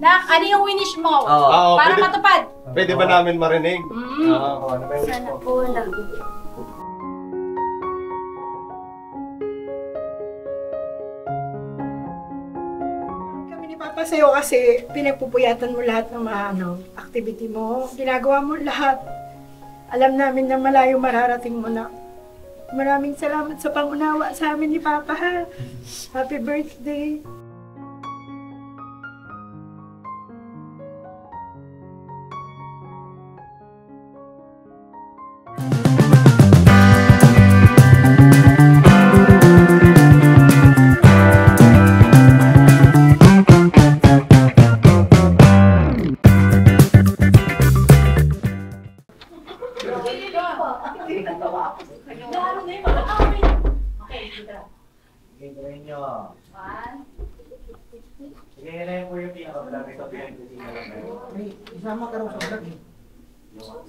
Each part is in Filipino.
Na, ano yung winish mo? Para matupad. Pwede ba namin marinig? Sana po lang. Kami ni Papa sa'yo kasi pinagpupuyatan mo lahat ng mga activity mo. Ginagawa mo lahat. Alam namin na malayo mararating mo na. Maraming salamat sa pangunawa sa amin ni Papa, ha? Happy birthday!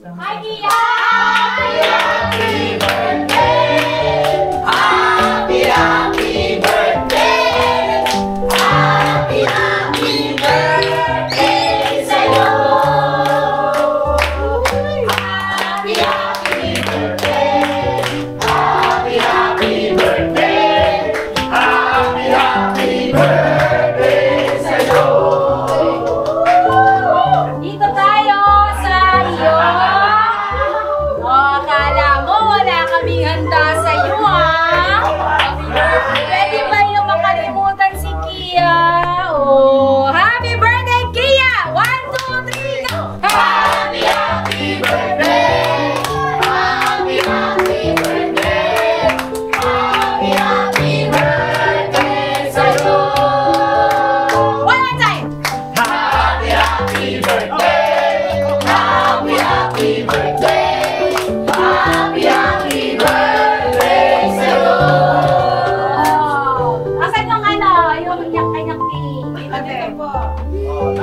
Hi, Kia! Happy birthday! Happy, happy birthday! Happy, happy birthday sa'yo! Happy, happy birthday! Happy, happy birthday! Happy, happy birthday sa'yo! Dito tayo sa iyo! Akala mo wala kaming handa sa iyo, ha? Pwede ba yung makalimutan si Kia? Oh, happy birthday, Kia! 1, 2, 3, go! Happy, happy birthday! Happy, happy birthday! Happy, happy birthday sa'yo! One more time! Happy, happy birthday! Happy, happy birthday! Happy, happy birthday sa'yo! Asan yung yung yak-yak cake? Dito po.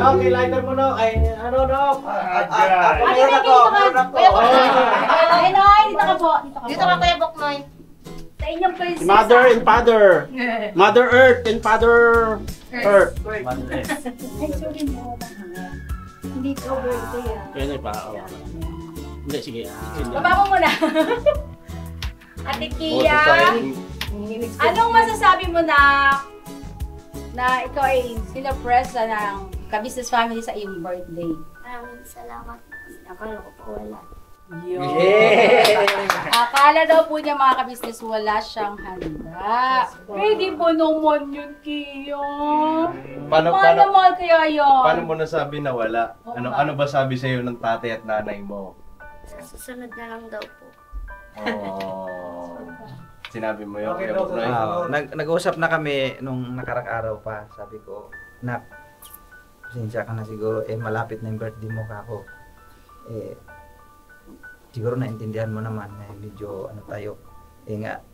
Okay, lighter mo, no? Ay, ano, no? Ate, may dito ka. Kuya Boknoy. Ay, Noy, dito ka po. Dito ka, Kuya Boknoy. Sa inyong princess. Mother and Father. Mother Earth and Father Earth. Ay, sorry mo. Hindi ko birthday, ah. Yan ay pa. Hindi, sige. Baba mo muna. Ate Kia, anong masasabi mo na ikaw ay sinopresa ng ka-business family sa iyong birthday? Maraming salamat. Akala ko po wala. Akala daw po niya mga ka-business wala siyang handa. Pwede po naman yun, Kia. Paano Mahal kaya yun. paano mo nasabi na wala? Ano ba sabi sa'yo ng tatay at nanay mo? Sa susunod na lang daw po. Oh. Sinabi mo yun, Okay, Kuya Boknoy? Nag-usap na kami nung nakarang araw pa. Sabi ko, nak, pasensya ka na siguro, malapit na yung birthday mo kako. Siguro naintindihan mo naman na medyo ano tayo,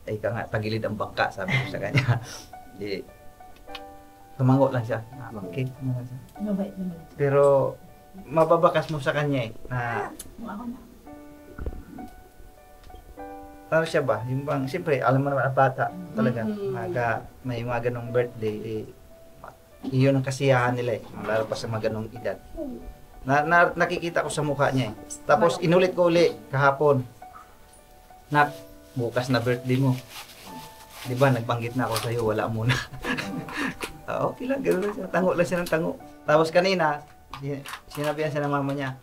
ika nga, tagilid ang bangka, sabi ko sa kanya. Tumango lang siya. Okay, tumango siya. Pero, mababakas mo sa kanya na ano siya ba? Yung bang, siyempre, alam mo naman ang bata talaga. May mga ganong birthday, iyon ang kasiyahan nila lalo pa sa mga ganong edad. Nakikita ko sa mukha niya Tapos inulit ko uli kahapon. Nak, bukas na birthday mo. Di ba, nagbanggit na ako sa'yo, wala muna. Okay lang, gano'n lang siya. Tango lang siya ng tango. Tapos kanina, sinabihan siya ng mama niya,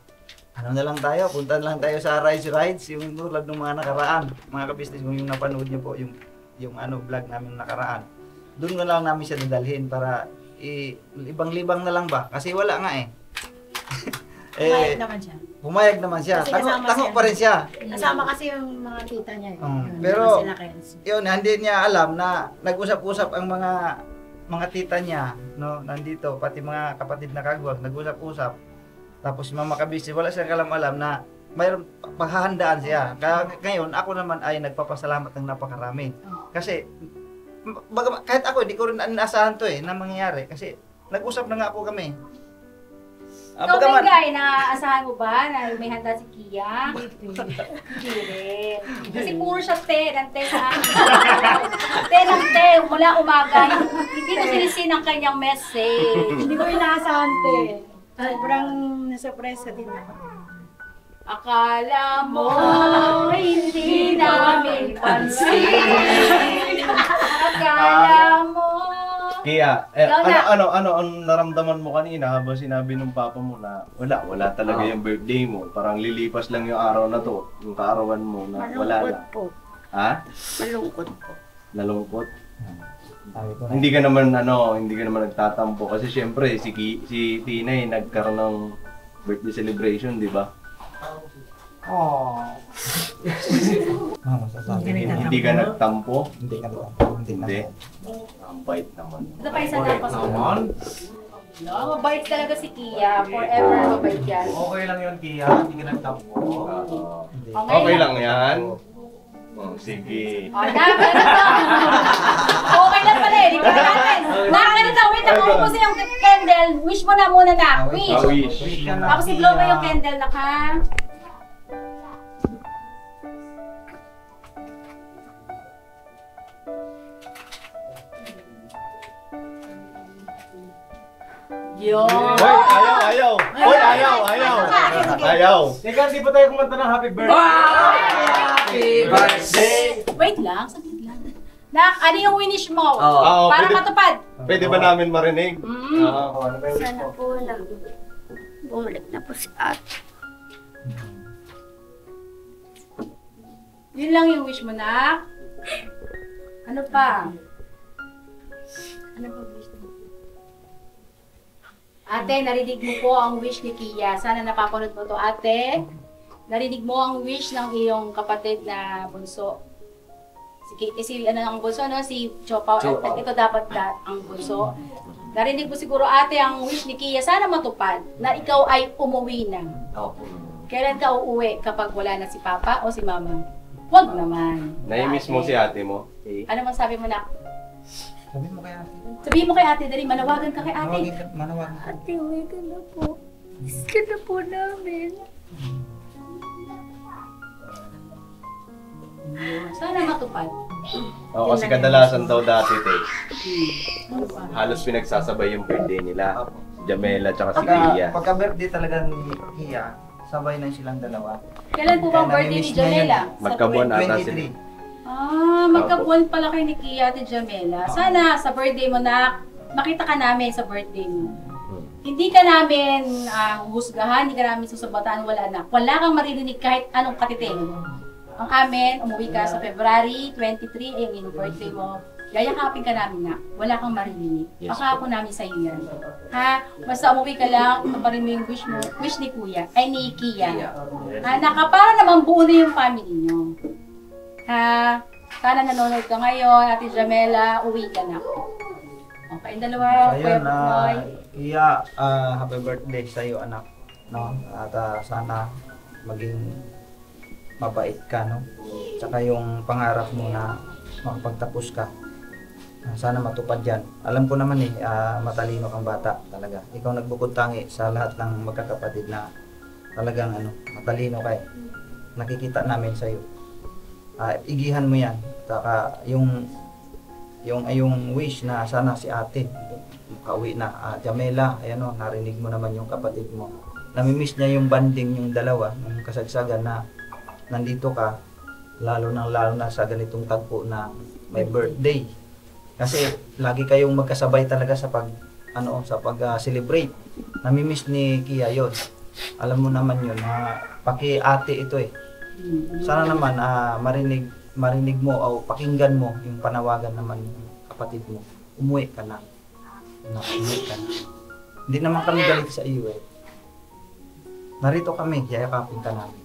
ano na lang tayo, punta lang tayo sa rides, yung tulad ng mga nakaraan. Mga ka-business, kung yung napanood niyo po, yung vlog namin nakaraan. Doon na lang namin siya dadalhin para libang-libang na lang ba? Kasi wala nga Pumayag naman siya. Pumayag naman siya. Tango pa rin siya. Kasama kasi yung mga tita niya. Pero, yun, hindi niya alam na nag-usap-usap ang mga tita niya, no, nandito, pati mga kapatid na kagwag, nag-usap-usap. Tapos si Mama Kabisi, wala siyang alam-alam na mayroon paghahandaan siya. Kaya ngayon, ako naman ay nagpapasalamat ng napakarami. Kasi, kahit ako, hindi ko rin inaasahan to na mangyayari. Kasi, nag-usap na nga po kami. Ikaw, Bengay, naaasahan mo ba na may handa si Kia? Hindi rin. Kasi puro siya te, ng te sa akin. Te ng te, mula umaga. Hindi ko sinisin ang kanyang message. Hindi ko inaasahan, te. Sobrang nasurpresa din ako. Akala mo hindi namin pansin. Akala mo. Kaya, Ikaw na. ano ang naramdaman mo kanina habang sinabi ng papa mo na wala talaga yung birthday mo. Parang lilipas lang yung araw na to, yung kaarawan mo na wala Malungkot lang. po. Ha? Malungkot po. Nalungkot? Sabi ko na, Hindi ka naman nagtatampo kasi syempre si Tinay nagkaroon ng birthday celebration, di ba? masasabi ko. Hindi ka nagtampo. Hindi ka na. Hindi. Ang bait naman. Ito pa isa na ako. No, mabait talaga si Kia. Forever mabait yan. Okay lang yun, Kia. Hindi ka nagtampo. Hindi. Okay lang yan. Oh, sige. Oh, okay lang pala eh. Di ba natin? Ganito, wait. Ako ubusin yung candle. Wish mo na muna na. Wish. Wish. Tapos i-blow mo yung candle na ka. Yun. Hoy, ayaw. Hoy, ayaw. Teka, di ba tayo kumanta ng happy birthday? Wait lang, saglit lang. Ano yung winish mo? Oo, Para pwede- matupad. Pwede ba namin marinig? Ano ba yung wish Sana mo? po na bumalik na po si ate. Yun lang yung wish mo na. Ano pa? Ano pa wish mo? Ate, narinig mo po ang wish ni Kia. Sana napapanood mo to, ate. Narinig mo ang wish ng iyong kapatid na bunso. Ang bunso, no? Si Chopaw. At ito dapat ang bunso. Narinig mo siguro, ate, ang wish ni Kia. Sana matupad na ikaw ay umuwi na. Kailan ka uuwi kapag wala na si Papa o si Mama? Huwag naman. Nai-miss mo si ate mo? Ano man sabi mo na? Sabi mo kaya, Sabihin mo kay ate, dali, manawagan ka kay ate. manawagan. Ate, uwi ka na po. Miss ka na po namin. Sana matupad. Oo, kasi kadalasan daw dati, halos pinagsasabay yung birthday nila. Si Jamela tsaka si Kia. Pagka birthday talaga ni Kia, sabay na silang dalawa. Kailan po ba ang birthday ni Jamela? Magkabuan ata sila. 23. Magkabuwan pala kayo ni Kia at Jamela. Sana sa birthday mo na makita ka namin sa birthday mo. Hindi ka namin husgahan, hindi ka namin susubatan, wala na. Wala kang maririnig kahit anong katiting. Ang amin, umuwi ka sa February 23, yung birthday mo. Yayakapin ka namin na. Wala kang maririnig. Yes, Pakako namin sa iyo yan. Ha? Basta umuwi ka lang, taparin mo yung wish mo. Wish ni Kuya. Ay, ni Kia. Para naman buo na yung family nyo. Ha? Sana nanonood ka ngayon, Ate Jamela, uwi ka na. Okay, yung dalawa, Kuya Ayun, Punoy. Kia, happy birthday sa iyo, anak. No? At sana maging mabait ka, no? Tsaka yung pangarap mo na makapagtapos ka. Sana matupad yan. Alam ko naman matalino kang bata talaga. Ikaw nagbukod tangi sa lahat ng magkakapatid na talagang matalino ka eh. Nakikita namin sa iyo. Igihan mo yan. Saka yung wish na sana si ate makauwi na. Jamela, ayan narinig mo naman yung kapatid mo. Namimiss niya yung banding yung dalawa, yung kasagsagan na nandito ka, lalo na sa ganitong tagpo na may birthday. Kasi lagi kayong magkasabay talaga sa pag-celebrate. Namimiss ni Kia yon. Alam mo naman yun, paki-ate ito eh. Sana naman marinig mo o pakinggan mo yung panawagan naman ng kapatid mo. Umuwi ka na. Umuwi ka na. Hindi naman kami galit sa iyo eh. Narito kami, yayakapin ka namin.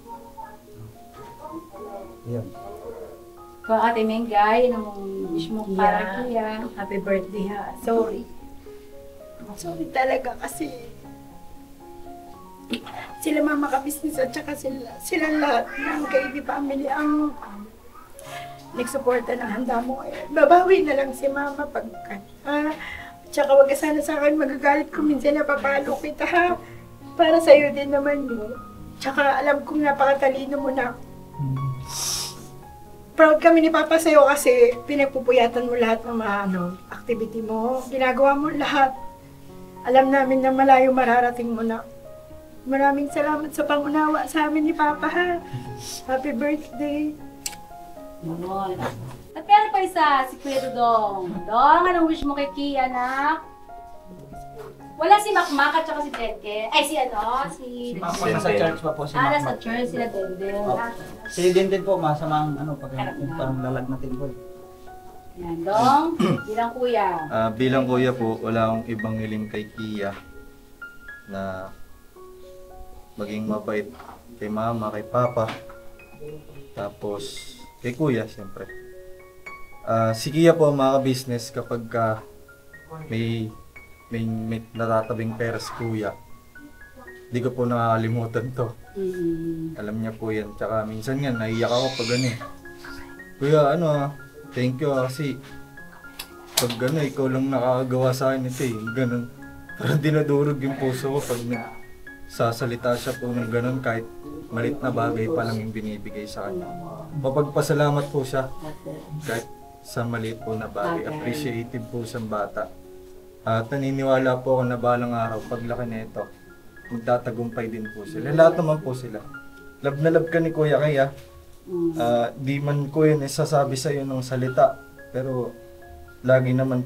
Yun. Kung Ate Mengay, anong wish mo para Kuya? Happy birthday ha. Sorry. Sorry talaga kasi sila mama ka-business at saka sila lahat ng KB family ang nagsuporta ng handa mo. Babawi na lang si mama pag tsaka wag ka sana sa akin magagalit kung minsan napapalo kita ha. Para sa'yo din naman yun. Tsaka alam kong napakatalino mo na. proud kami ni Papa sa'yo kasi pinagpupuyatan mo lahat ng mga activity mo. Ginagawa mo lahat. Alam namin na malayo mararating mo na. Maraming salamat sa pangunawa sa amin ni Papa, ha? Happy birthday. Yun. At meron pa isa, si Kuya Dudong. Dong, anong wish mo kay Kia, anak? Wala si Makmak at saka si Denke. Ay, si Nasa church pa po si Mama. nasa church, sila Denden. Si Denden po, masamang parang lalagnatin po. Yan, Dong. Bilang kuya. Bilang kuya po, wala akong ibang hiling kay Kia na maging mabait kay mama, kay papa, tapos kay kuya, siyempre. Si Kia po, mga business, kapag may natatabing pera si kuya, di ko po nakakalimutan to. Alam niya po yan. Tsaka minsan nga, naiyak ako pag kuya, thank you kasi pag ikaw lang nakakagawa sa akin ito ganun. Parang dinadurog yung puso ko pag nagsasalita siya po ng ganun kahit malit na bagay pa lang yung binibigay sa kanya. Mapagpasalamat po siya kahit sa maliit po na bagay. Appreciative po siyang bata. At naniniwala po ako na balang araw, paglaki na ito, magtatagumpay din po sila. Lahat naman po sila. Love na love ka ni Kuya kaya. Di man ko yun sasabi sa iyo ng salita, pero lagi naman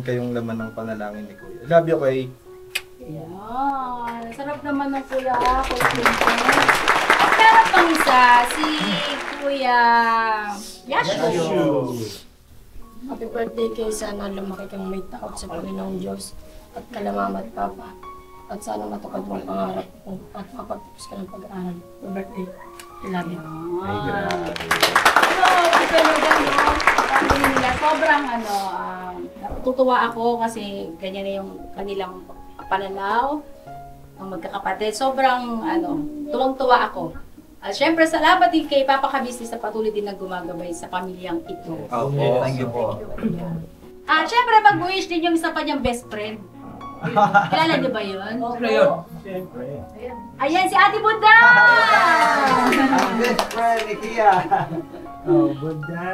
kayong laman ng panalangin ni Kuya. Love you, Kuya. Yan. Sarap naman ng kuya. At meron pang isa, si Kuya Yashu. Happy birthday kayo. Sana lumaki kang may takot sa Panginoong Diyos at kalamama at Papa. At sana matupad mo ang pangarap ko at mapagtapos ka ng pag-aaral. Happy birthday. I love you. Sobrang natutuwa ako kasi ganyan na yung kanilang pananaw ng magkakapatid. Sobrang tuwang-tuwa ako. At syempre, salamat din kay Papa Kabisnes na patuloy din na gumagabay sa pamilyang ito. Okay, thank you po. At syempre, mag-wish din yung isa pa niyang best friend. Kilala niyo ba yun? Siyempre yun. Ayan, si Ate Buda! Best friend ni Kia. Buda.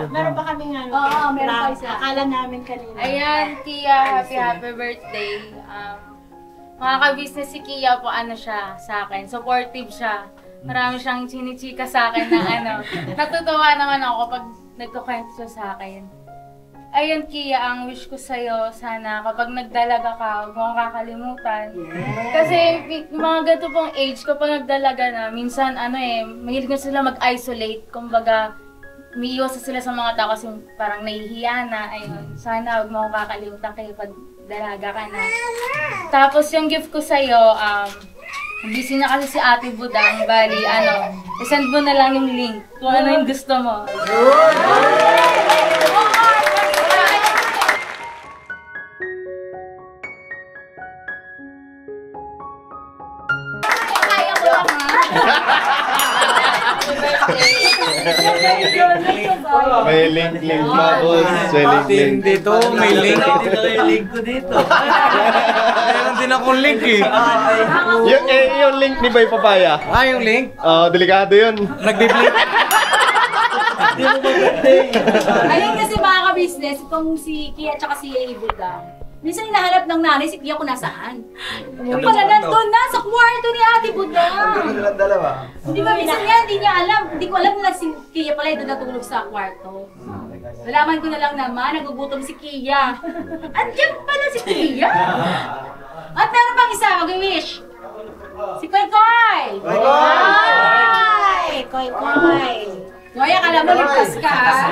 Meron pa kami nga. Oo, meron pa isa. Akala namin kanina. Ayan, Kia, happy birthday. Mga ka-business si Kia po, siya sa akin, supportive siya. Marami siyang chinichika sa akin na natutuwa naman ako pag nagkukwento siya sa akin. Ayun, Kia, ang wish ko sa'yo, sana kapag nagdalaga ka, huwag mo kang kakalimutan. Kasi mga ganito pong age, kapag nagdalaga na, minsan mahilig na sila mag-isolate. Kumbaga, umiiwas sila sa mga tao kasi parang nahihiya na. Ayun, sana huwag mo kang kakalimutan kayo pag dalaga ka na. Tapos yung gift ko sa'yo, busy na kasi si Ate Budang, bali, isend mo na lang yung link kung ano yung gusto mo. Kaya ko lang, May link pa, boss. May link Dito, may link. link ko dito. Meron din akong link eh. Yung link ni Bay Papaya. Yung link? Delikado yun. Nagbi-blink. Ayun kasi mga ka-business, itong si Kia at si Budang. Minsan hinahanap ng nanay si Kia kung nasaan. Yung pala nandun na sa kwarto ni Ate Budang. Dalawa. Hindi ba minsan nga, hindi niya alam. Hindi ko alam na si Kia pala doon natulog sa kwarto. Nalaman ko na lang naman, nagugutom si Kia. Andiyan pala si Kia. At meron pang isa, mag-wish. Si Koy Koy! Koy! Koy Koy! Koy, akala mo ligtas ka, ha?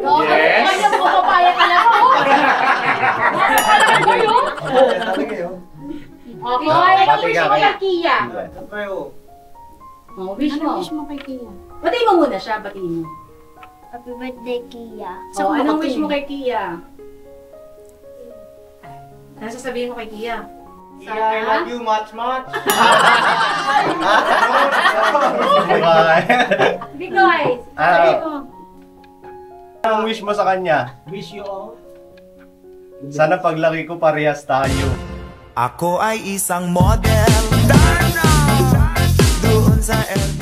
Oo, kanya mo papaya ka lang mo. Okay, ano wish mo kay Kia? Wish mo. Wish mo kay Kia? Batiin mo muna siya, batiin mo. Happy birthday, Kia. Anong wish mo kay Kia? Ano sasabihin mo kay Kia? I love you much. Bikoy, sasabihin mo. Anong wish mo sa kanya? Wish you all. Sana paglaki ko parehas tayo. Ako ay isang model. Doon sa LB.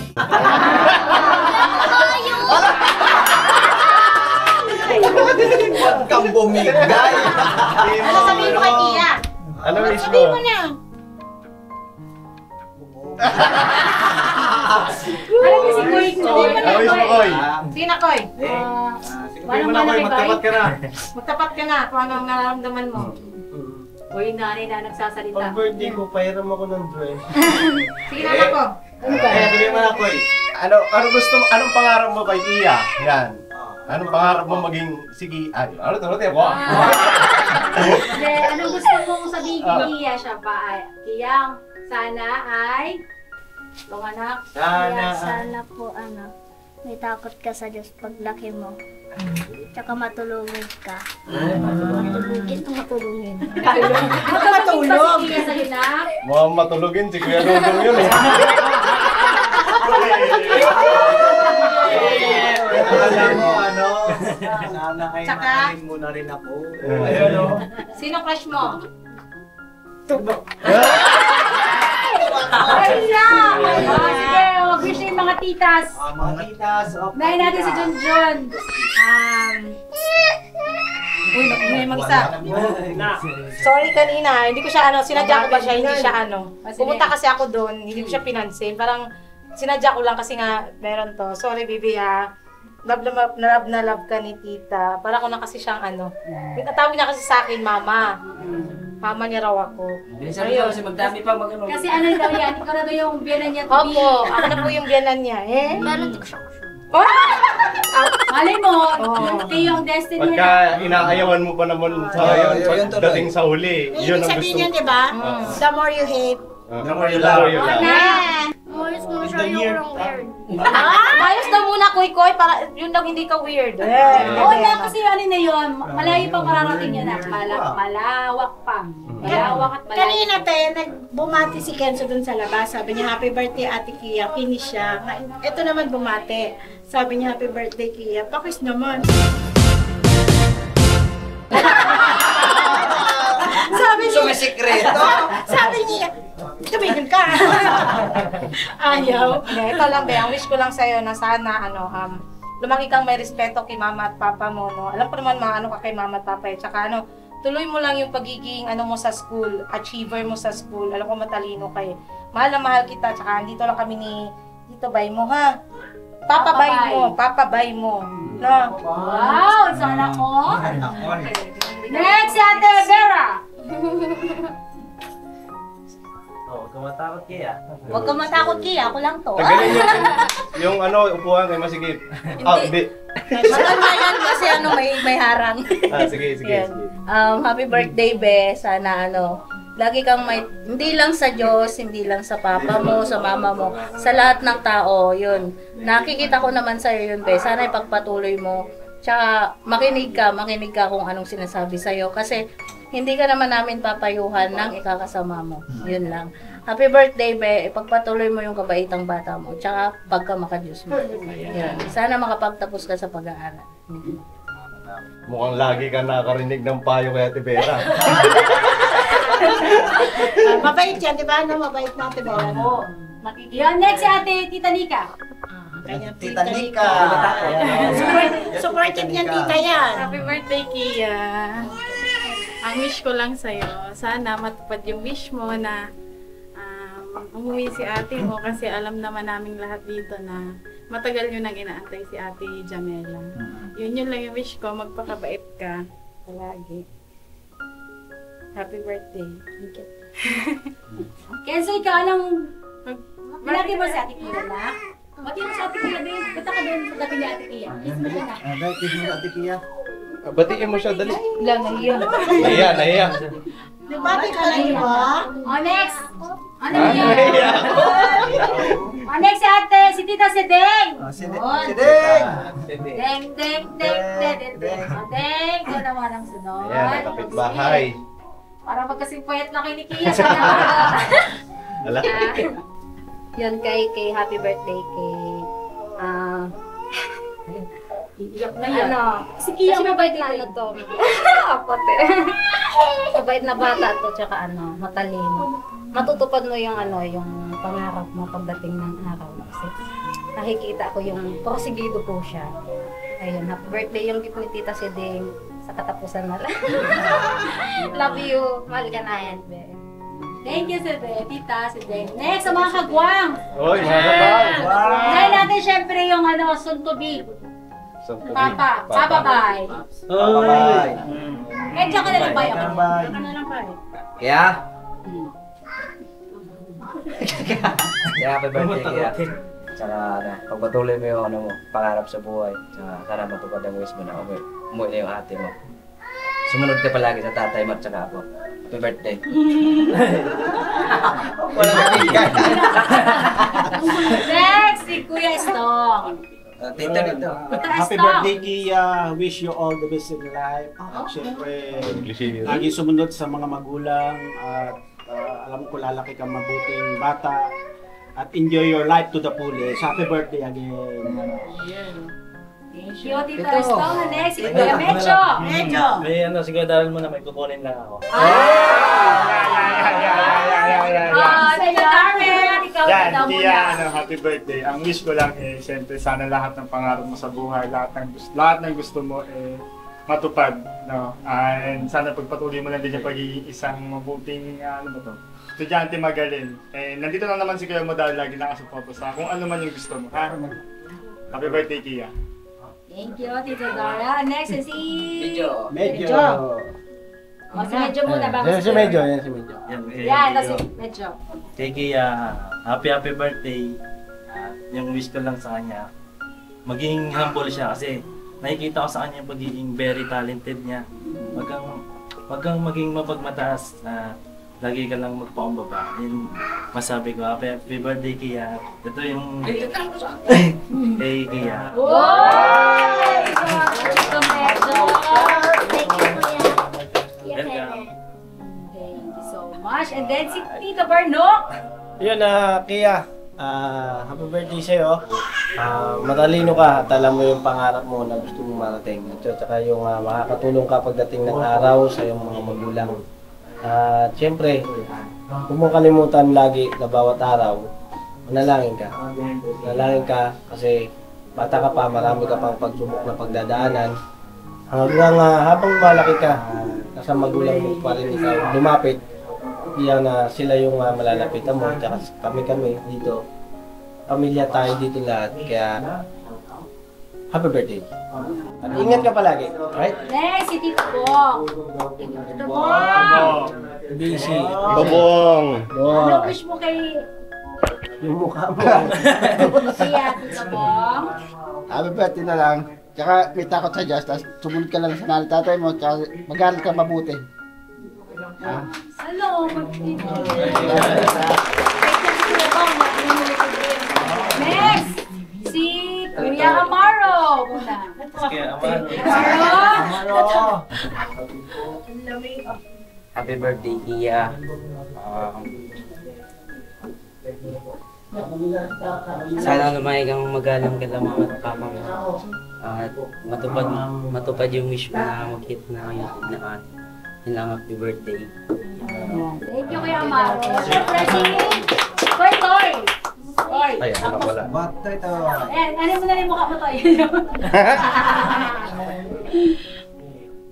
bumigay. Ano sabihin mo kay Kia? Ano wish mo? Sabihin mo na. Alam mo si Koy. Ano wish mo, Koy? Sina Koy? Sabihin mo na, Koy, magtapat ka na. Magtapat ka na kung anong nararamdaman mo. Uy, nanay na nagsasalita. Pag birthday ko, pahiram ako ng dress. Sige na ako. Sabihin mo na, Koy. Ano gusto mo? Anong pangarap mo kay Kia? Yan. Anong pangarap mo maging sige? Ano to? Wow. Hindi, anong gusto mong sabihin kay Kia siya pa? Kiyang, sana ay anak. Sana po may takot ka sa Diyos paglaki mo. Tsaka matulungin ka. Matulungin. Matulog. Si Kia sa hinak. Mukhang matulogin si Kuya Dodong yun eh. Alam mo, sana ay Tsaka? mahalin mo na rin ako. Ayun o. Sino crush mo? Ay lang! Sige, mag-wish na yung mga titas. Mga titas, Unahin natin si Junjun. Uy, may mag-isa. Sorry kanina, hindi ko siya sinadya ko ba siya, hindi siya Pumunta kasi ako doon, hindi ko siya pinansin. Parang sinadya ko lang kasi nga meron to. Sorry, baby ha. Love na love ka ni tita. Para ko na kasi siyang Tawag niya kasi sa akin, mama. Mama niya raw ako. Ayun. Kasi magdami pa mag-ano. Kasi ano daw yan, ikaw na daw yung biyanan niya. Opo, ako na po yung biyanan niya. Meron ko siya. Malay mo, kayo yung destiny Pagka na. inaayawan mo pa naman sa yun, dating sa huli, yun ang gusto mo. di ba? The more you hate. The more you love. Umalis mo siya yung wrong weird. Ayos daw muna, Koy-Koy, para yun daw hindi ka weird. Oo na, kasi ano na yun, malayo pa mararating yun na. Malawak pa. Malawak at malayo. Kanina nagbumati si Kenzo dun sa labas. Sabi niya, happy birthday Ate Kia. Kinis siya. Ito naman bumati. Sabi niya, happy birthday Kia. Pakis naman. Sabi niya, Sumisikreto. sabi niya, tumigil ka. Ayaw. Ito lang, be, ang wish ko lang sa'yo na sana, lumaki kang may respeto kay mama at papa mo, no? Alam ko naman ka kay mama at papa, tsaka tuloy mo lang yung pagiging mo sa school, achiever mo sa school. Alam ko matalino kayo. Mahal na mahal kita, tsaka andito lang kami ni Tito Bay mo, ha? Papabay mo. No? Wow, sana ko. Next, Ate Vera. Huwag ka matakot, Kia. Huwag ka matakot, Kia. Ako lang to. Tagalin yung upuan kay Masigit. Hindi. Maganda yan kasi may harang. Sige. Happy birthday, Be. Sana lagi kang hindi lang sa Diyos, hindi lang sa papa mo, sa mama mo, sa lahat ng tao, yun. Nakikita ko naman sa'yo yun, Be. Sana ipagpatuloy mo. Tsaka makinig ka kung anong sinasabi sa'yo. Kasi hindi ka naman namin papayuhan ng ikakasama mo. Yun lang. Happy birthday, Be. Ipagpatuloy mo yung kabaitang bata mo. Tsaka pagka makadiyos mo. Yun. Sana makapagtapos ka sa pag-aaral. Mukhang lagi ka nakakarinig ng payo kay Ate Vera. Mabait yan, di ba? Mabait na Ate Vera. Oo. Yan, next si Ate Tita Nika. Tita Nika. Supportive niyan, tita yan. Happy birthday, Kia. Ang wish ko lang sa'yo, sana matupad yung wish mo na umuwi si ate mo kasi alam naman naming lahat dito na matagal nyo nang inaantay si Ate Jamela. Yun lang yung wish ko, magpakabait ka palagi. Happy birthday. Thank you. Kenzo, ikaw anong... Malaki mo si Ate Kia na? Mati mo si Ate Kia din. Bata ka doon sa tabi ni Ate Kia. Kiss mo siya na. Kiss mo Ate Kia. Batiin mo siya, dali. Nahiya. Nahiya. Bati ka na niyo ba? Next! Next si Ate, si Tita Sedeng. Si Deng. Deng, ko naman ang sunod. Ayan, kapitbahay. Para magkasing payat na kay ni Kia. Sana Ala. Yun kay happy birthday kay iyak na yan. Si Kia mabait na to. Pati. Mabait na bata to, tsaka matalino. Matutupad mo yung yung pangarap mo pagdating ng araw. Kasi nakikita ko yung porsigido po siya. Ayun, happy birthday yung gift ni Tita Sedeng. katapusan na lang. Love you. Mahal ka na yan, be. Thank you, si Tita, si Den. Next, sa mga kagwang. Oy, mga kabay. Dahil natin syempre yung soon to be. Papa. Bye. Bye. Medyo ka na lang ba? Bye. Ka na lang ba? Kaya? Kaya happy birthday kaya. Tsaka pagpatuloy mo yung pangarap sa buhay. Tsaka sana matupad ang wish mo na umuwi na yung ate mo. Sumunod ka palagi sa tatay mo at tsaka ako. Happy birthday. Wala na bigyan. Next, si Kuya Stong. Tito dito. Happy birthday, Kia. Wish you all the best in life. At syempre, lagi sumunod sa mga magulang at alam ko lalaki kang mabuting bata at enjoy your life to the fullest. Happy birthday again. Thank you, Tita Stong. Next, si Kuya Mecho. May siguro dahil mo na may kukunin lang ako. Tita Carmen, ikaw Yan, daw Kia, muna. happy birthday. Ang wish ko lang siyempre sana lahat ng pangarap mo sa buhay, lahat ng gusto mo matupad, no? And sana pagpatuloy mo lang din yung pagiging isang mabuting, estudyante magaling. Nandito lang naman si Kuya mo dahil lagi nakasuporto sa kung ano man yung gusto mo, ha? Happy birthday, Kia. Thank you, Tita Dora. Next is si... Medyo. Si Medyo muna bago Yan si Medyo. Yan, si Medyo. Sige, happy birthday. Yung wish ko lang sa kanya, maging humble siya kasi nakikita ko sa kanya yung pagiging very talented niya. Wag kang maging mapagmataas. Lagi ka lang magpakumbaba. Yun, masabi ko, happy birthday, Kia. Ito yung... Hey, Kia. Wow! Ito, Medyo. Thank you, Kuya. Welcome. Thank you so much. And then si Tito Barnok. Yun, Kia. Happy birthday sa'yo. Matalino ka at alam mo yung pangarap mo na gusto mong marating. At saka yung makakatulong ka pagdating ng araw sa iyong mga magulang. At siyempre, huwag mong kalimutan lagi na bawat araw, manalangin ka. Manalangin ka kasi bata ka pa, marami ka pang pagsubok na pagdadaanan. Hanggang habang malaki ka, nasa magulang mo pa rin ikaw lumapit. Iyan na sila yung malalapitan mo, tsaka kami dito. Pamilya tayo dito lahat, kaya happy birthday. At ingat ka palagi, right? Next, si Tito Bong. Tito Bong. Busy. Babong! Ano wish mo kay Yung mukha mo. Kuya Tito Bong? Happy birthday na lang. Tsaka may takot sa Diyos, tapos sumunod ka lang sa nanay tatay mo, tsaka mag-aral ka mabuti. Hello, Next, si Kuya Amaro. Amaro. Happy birthday, Kia. Sana lumaki kang magalang kay mama at papa mo. At matupad yung wish mo na makita na ngayon. Yun lang, happy birthday. Thank you, Kuya Amaro. Siyempre si Toy. Ay, ano wala. Batay to. Ano mo na yung mukha mo, Toy?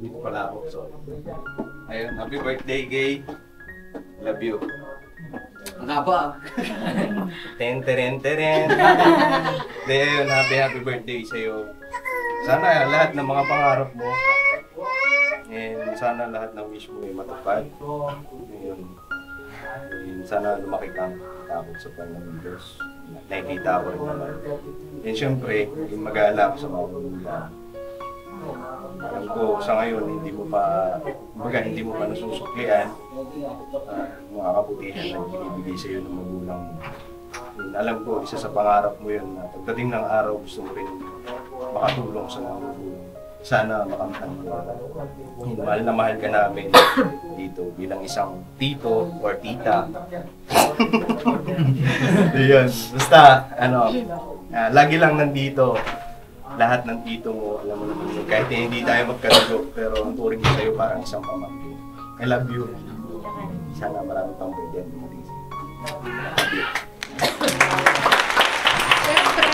Dito pala ako, sorry. Ayun, happy birthday, Gay. Love you. Ang haba. Ten. Ayun, happy birthday sa'yo. Sana lahat ng mga pangarap mo, and sana lahat ng wish mo ay matupad. Ayun. Sana lumaki kang takot sa Panginoon Diyos. Nakikita ko rin naman. And syempre, mag-aalala ko sa mga magulang. Alam ko sa ngayon, hindi mo pa nasusuklian mga kabutihan na binibigay sa iyo ng magulang mo. And alam ko, isa sa pangarap mo yun na pagdating ng araw, gusto mo rin makatulong sa mga magulang. Sana makamtan mo. Mahal na mahal ka namin dito bilang isang tito or tita. Yun. Basta, lagi lang nandito. Lahat ng tito mo, alam mo naman yun. Kahit hindi tayo magkadugo, pero ang turing ko sa'yo parang isang pamangkin. I love you. Sana marami pang birthday ang dumating sa'yo. Siyempre,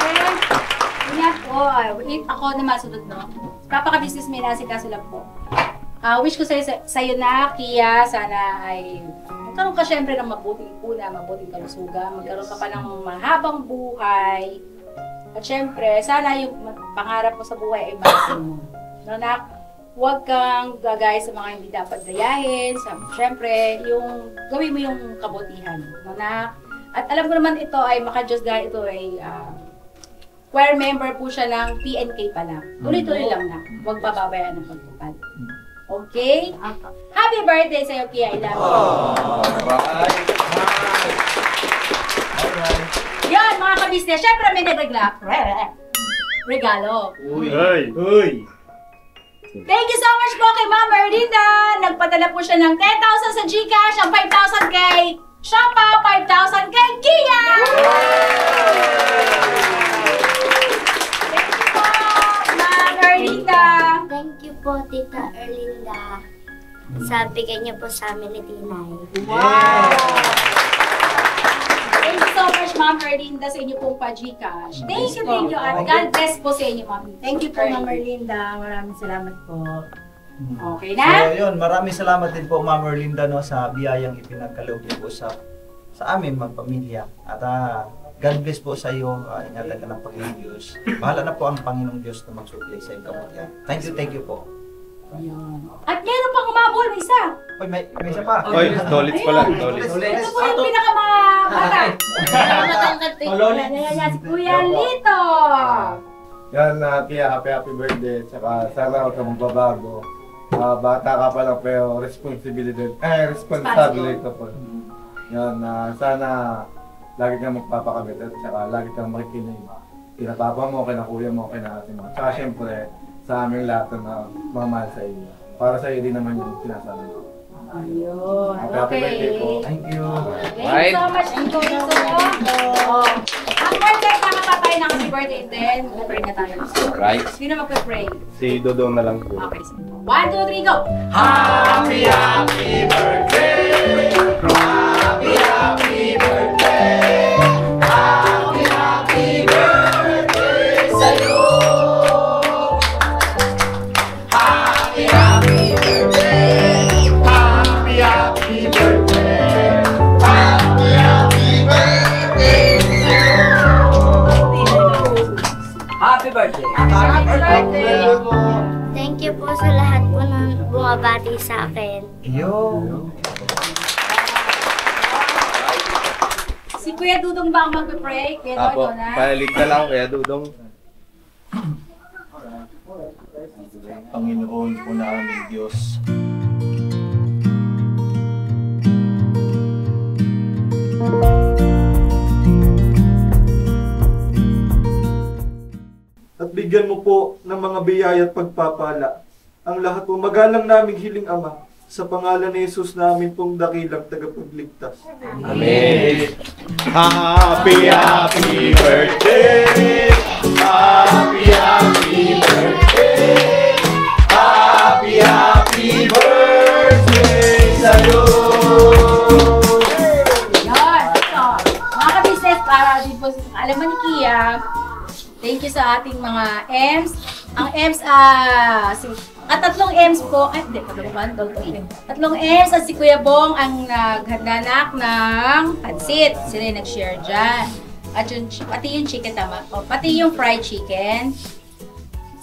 ingat po. ako naman sunod, no? Papaka-business may nasikaso lang po. Wish ko sa'yo na, Kia, sana ay magkaroon ka syempre ng mabuting puna, mabuting kalusugan, magkaroon ka pa ng mahabang buhay. At syempre, sana yung pangarap mo sa buhay ay basin mo. No, na, huwag kang gagaya sa mga hindi dapat gayahin. Syempre, yung gawin mo yung kabutihan. No, na, at alam ko naman ito ay maka-Diyos dahil ito ay choir member po siya ng PNK pa lang. Tuloy-tuloy lang na. Huwag pababayaan ng pagtupad. Okay? Happy birthday sa'yo, Kia. I love you. Yan, mga kabisnes. Siyempre, may regalo. Uy! Thank you so much po kay Ma'am Erlinda. Nagpadala po siya ng 10,000 sa GCash, ang 5,000 kay Shoppa, 5,000 kay Kia! Thank you po, Ma'am Erlinda. Thank you po, Tita Erlinda. Sa bigay niyo po sa amin ni Tinay. Wow! Thank you so much, Ma'am Erlinda, sa inyo pong pa-GCash. Thank you. At God bless po sa inyo, Ma'am. Thank you po, Ma'am Erlinda. Maraming salamat po. Okay na? So yun, maraming salamat din po Ma'am Erlinda no, sa biyayang ipinagkaloob niyo po sa amin magpamilya. At God bless po sa iyo, ingatan ka ng Panginoong Diyos. Bahala na po ang Panginoong Diyos na mag-supply sa iyong kabutihan. Thank you po. At meron pang umabol, may isa. Oy, may isa pa. Oy, Dolitz pala, Dolitz. Ito po yung pinakamabata. Yan, si Kuya Lito. Yan, Kia, happy birthday. Tsaka sana huwag kang magbabago. Bata ka pa lang pero responsable ka po. Yan, sana lagi kang magpapakamit at saka lagi kang makikinig. Kina papa mo, kina kuya mo, kina ate mo. Tsaka syempre, sa aming lahat na mamahal sa iyo. Para sa iyo din naman yung sinasabi ko. Ayun. Happy birthday po. Thank you. Thank you so much, Tito Lito. Ang birthday, kakapapay na kasi birthday din. Pray na tayo. Right. Sino magpe-pray? Si Dodong na lang po. Okay, sige. 1, 2, 3, go! Happy birthday! Happy birthday! Happy birthday sa'yo! Happy birthday! Happy birthday! Happy birthday sa'yo! Happy birthday! Happy birthday! Thank you po sa lahat po ng bumabati sa akin. Yo! Si Kuya Dudong ba ang magpe-pray? Kuya Apo, Dudong na? palalit na lang, Kuya Dudong. Panginoon po namin Diyos. At bigyan mo po ng mga biyaya at pagpapala ang lahat po magalang naming hiling Ama sa pangalan ni Jesus namin pong dakilang tagapagligtas. Amen. Happy birthday! Happy birthday! Happy birthday sa'yo! Yan, ito. Mga kabisnes, para din po sa alaman ni Kia, thank you sa ating mga M's. Ang M's, tatlong M's po, hindi, tatlong M's at si Kuya Bong ang naghandanak ng pansit. Sila yung nag-share dyan. At yung, pati yung chicken, tama? O, pati yung fried chicken,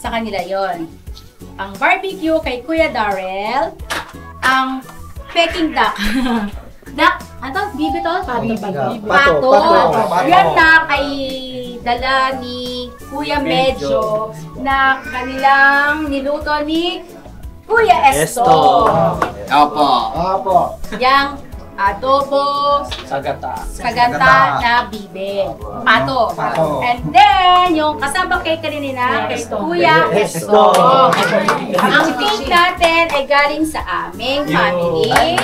sa kanila yon. Ang barbecue kay Kuya Darrell. Ang Peking duck. Duck, ano? Bibi to? Pato. Yan duck ay dala ni Kuya Medyo na kanilang niluto ni Kuya Esto. Opo. Yang adobo, Sagata na bibe. Pato. And then, yung kasama kay kanina, kay Kuya Esto. Ang cake natin ay galing sa aming family.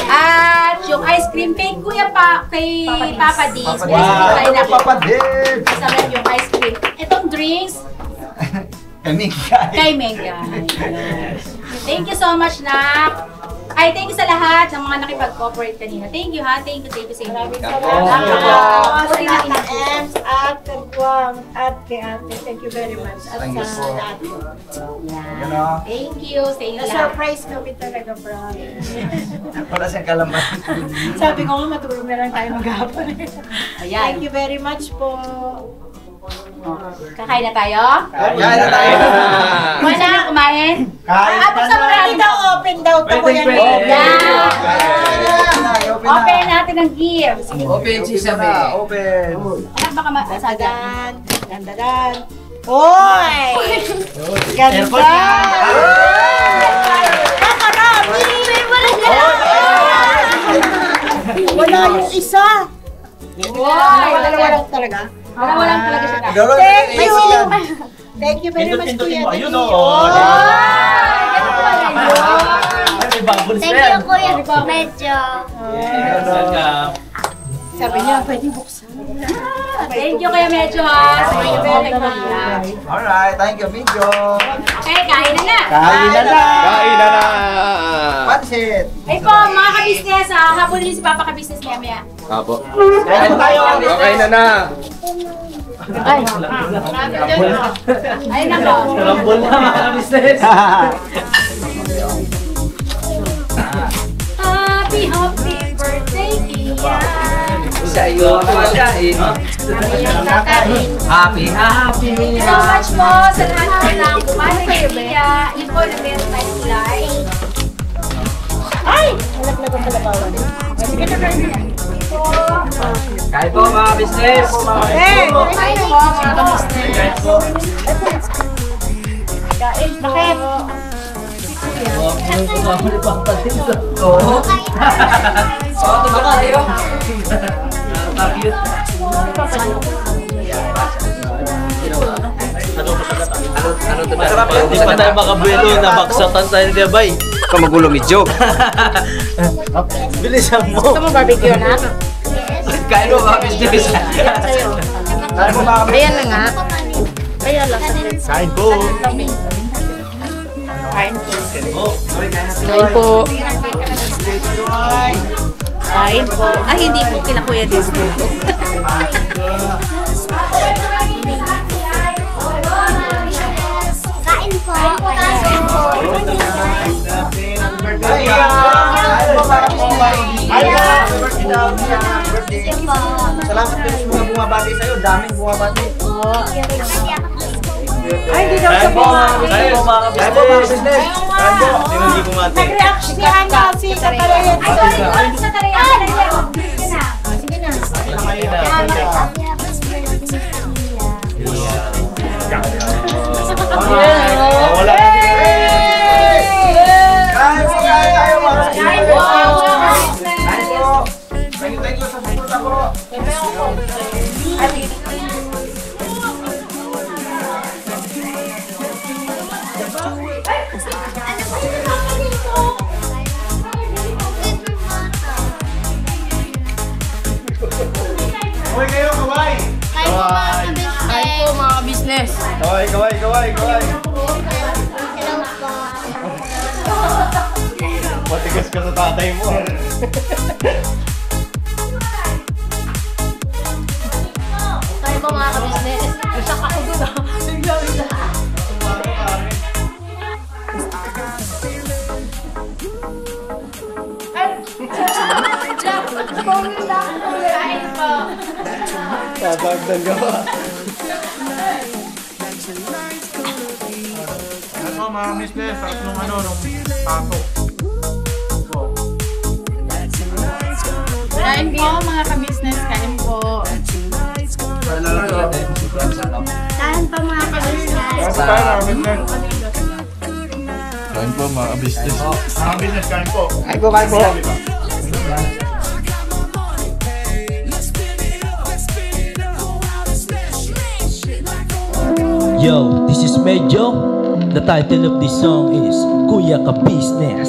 At yung ice cream kay kay Papa Dins. Wow! Papa Dins! Kasama yung ice cream. Itong drinks, kay Mengay. Thank you so much, Nak. Ay, thank you sa lahat ng mga nakipag-cooperate kanina. Thank you, ha? Thank you sa inyo. Maraming salamat. At Wang at kay ate. Thank you very much. At Thank you sa po. ate. Gano? Thank you sa inyo lahat. Na-surprise kami talaga, promise. Wala siyang kalaman. Sabi ko nga, matulog na lang tayo maghapon. Ayan. Thank you very much po. Kakain na tayo? Kain na tayo. Kumain na, kumain? Kain pa na. Open daw to ko yan. Open natin ang gifts. Open si Sabi. Open. Anak, baka masaga. Dandadan. Hoy! Ganda! Nakarami! Wala yung isa. Wala lang talaga. Wala lang talaga siya. Thank you! Thank you very much, Kuya. Ayun Tito. o. Thank you, Kuya. Medyo. Sabi niya, pwede buksan. Thank you kaya medyo ha. Thank you very much. Alright, thank you, video. Okay, kain na na. Kain na na. Kain na na. Pansit. Ay po, mga ka-business ha. Habulin si Papa ka-business maya. Apo. Kain tayo. Okay na na. Ay. Ay nako. Rambol na mga business. Happy birthday, Kia. Sa iyo pagkain. Happy. Thank you so much po sa lahat ng kumari kay Kia. Info na meron tayo live. Ay! Nalaglag ang palabawan. Sige na kayo. Kain po mga business. Kain po mga business. Kain bakit? Oo. Tumakas kayo. Ano ito ba? Hindi pa tayo makabuelo, nabaksatan tayo ni Abay. Ka magulo medyo. Bilisan mo. Gusto mo barbecue na? Kain mo mga business. Ayan na nga. Ayan lang. Kain po. Kain po. Kain po. Kain po. Ah, hindi po kila Kuya Disney. Kain po. Kain po. Salamat po sa mga bumabati sa'yo. Daming bumabati. Ay, hindi daw sa mga. Kain po mga Kain po mga business. Kain po. Sino hindi bumati? Nag-react si Ana, si Katarayan. Ay, sorry. Sa tarayan. Sige na. Kain na. Wala na si Kain po tayo mga Kain po. Thank you sa suporta po. Kaway kayo, kaway! Kain po mga business. Kaway, kaway, kaway, kaway! Matigas ka sa tatay mo. Kain po mga business. Shock ako dun ah. Kain po. Tatagdan ka ba? Ano mga business, sarap nung nung tato. Kain po mga ka-business, kain po. Kain po mga business. Kain po mga business. Mga business, kain po. Kain po, kain po. Yo, this is Medyo. The title of this song is Kuya Ka Business.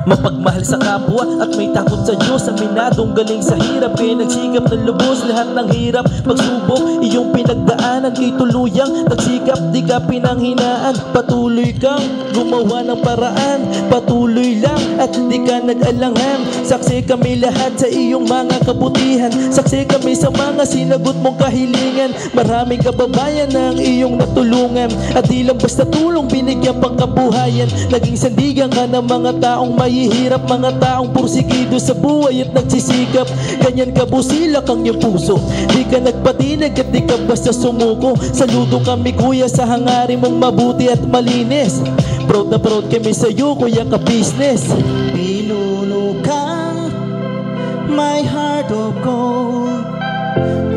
Mapagmahal sa kapwa at may takot sa Diyos. Aminadong galing sa hirap, kaya nagsikap ng lubos. Lahat ng hirap, pagsubok, iyong pinagdaanan. Kay tuluyang nagsikap, di ka pinanghinaan. Patuloy kang gumawa ng paraan. Patuloy lang at di ka nag-alangan. Saksi kami lahat sa iyong mga kabutihan. Saksi kami sa mga sinagot mong kahilingan. Maraming kababayan na ang iyong natulungan. At di lang basta tulong, binigyan pang kabuhayan. Naging sandigan ka ng mga taong mahihirap, mga taong pursigido sa buhay at nagsisikap. Ganyan kabusilak ang iyong puso, di ka nagpatinag at di ka basta sumuko. Saludo kami kuya sa hangarin mong mabuti at malinis. Proud na proud kami sa iyo kuya ka-business. Pinuno kang my heart of gold,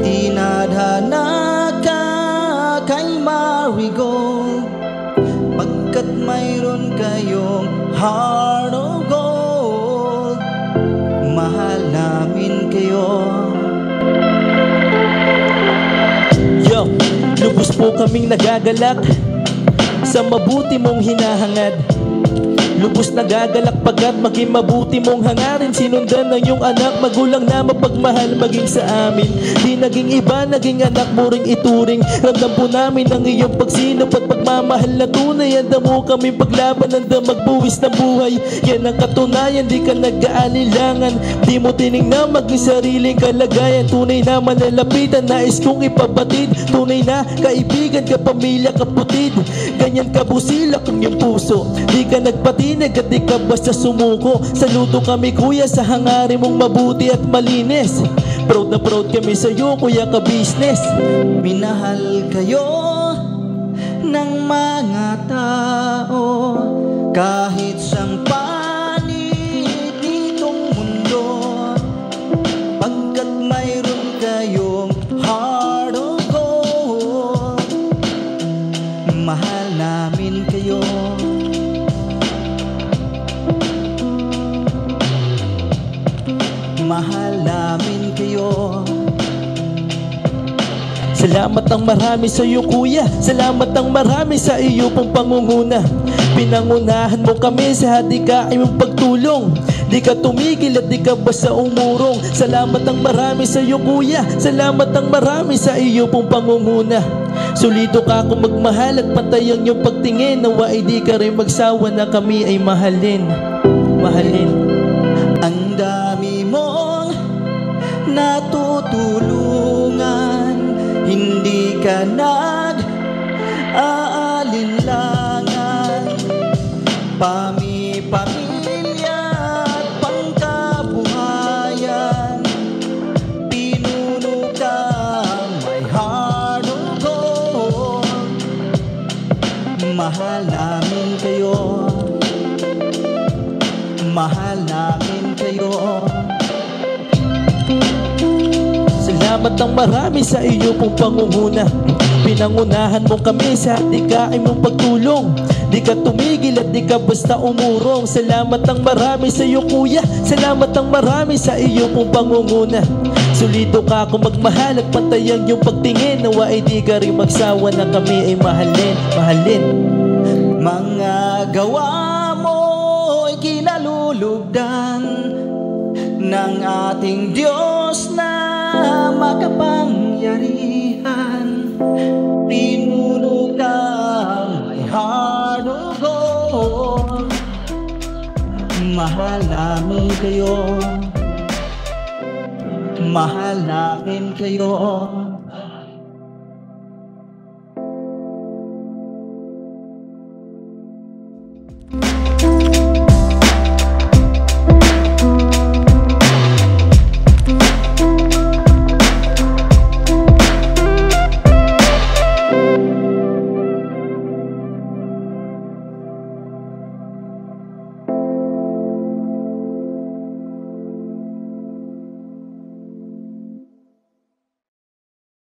tinadhana ka kay marigold. Pagkat mayroon kayong heart of gold, mahal namin kayo. Yo, lubos po kaming nagagalak sa mabuti mong hinahangad. Lubos nagagalak pagkat maging mabuti mong hangarin. Sinundan ng iyong anak, magulang na mapagmahal maging sa amin. Di naging iba, naging anak mo ring ituring. Ramdam po namin ang iyong pagsinop at pagmamahal na tunay. Handa mo kaming paglaban, handa magbuwis ng buhay. Yan ang katunayan, di ka nag-aalilangan. Di mo tinignan maging sariling kalagayan. Tunay na manalapitan, nais kong ipabatid. Tunay na kaibigan, kapamilya, kapatid. Ganyan kabusilak ang iyong puso, di ka nagpatinag at di ka basta sumuko. Saludo kami kuya sa hangarin mong mabuti at malinis. Proud na proud kami sa iyo kuya ka-business. Minahal kayo ng mga tao kahit sang panig nitong mundo. Pagkat mayroon kayong heart of gold, mahal namin kayo. Mahal namin kayo. Salamat ang marami sa iyo kuya, salamat ang marami sa iyo pong pangunguna. Pinangunahan mo kami sa hadikain mong pagtulong. Di ka tumigil at di ka basta umurong. Salamat ang marami sa iyo kuya, salamat ang marami sa iyo pong pangunguna. Solido ka kung magmahal at pantay ang iyong pagtingin. Nawa ay di ka rin magsawa na kami ay mahalin. Mahalin. Ang dami mong natutulungan, hindi ka nag-aalinlangan. Pamilya at pangkabuhayan, pinuno ka may heart of gold. Mahal namin kayo, mahal namin kayo. Salamat ang marami sa iyo pong pangunguna. Pinangunahan mo kami sa hadikain mong pagtulong. Di ka tumigil at di ka basta umurong. Salamat ang marami sa iyo kuya, salamat ang marami sa iyo pong pangunguna. Solido ka kung magmahal at pantay ang iyong pagtingin. Nawa ay di ka rin magsawa na kami ay mahalin. Mahalin. Mga gawa mo'y kinalulugdan ng ating Diyos na makapangyarihan. Pinuno ka may heart of gold. Mahal namin kayo, mahal namin kayo.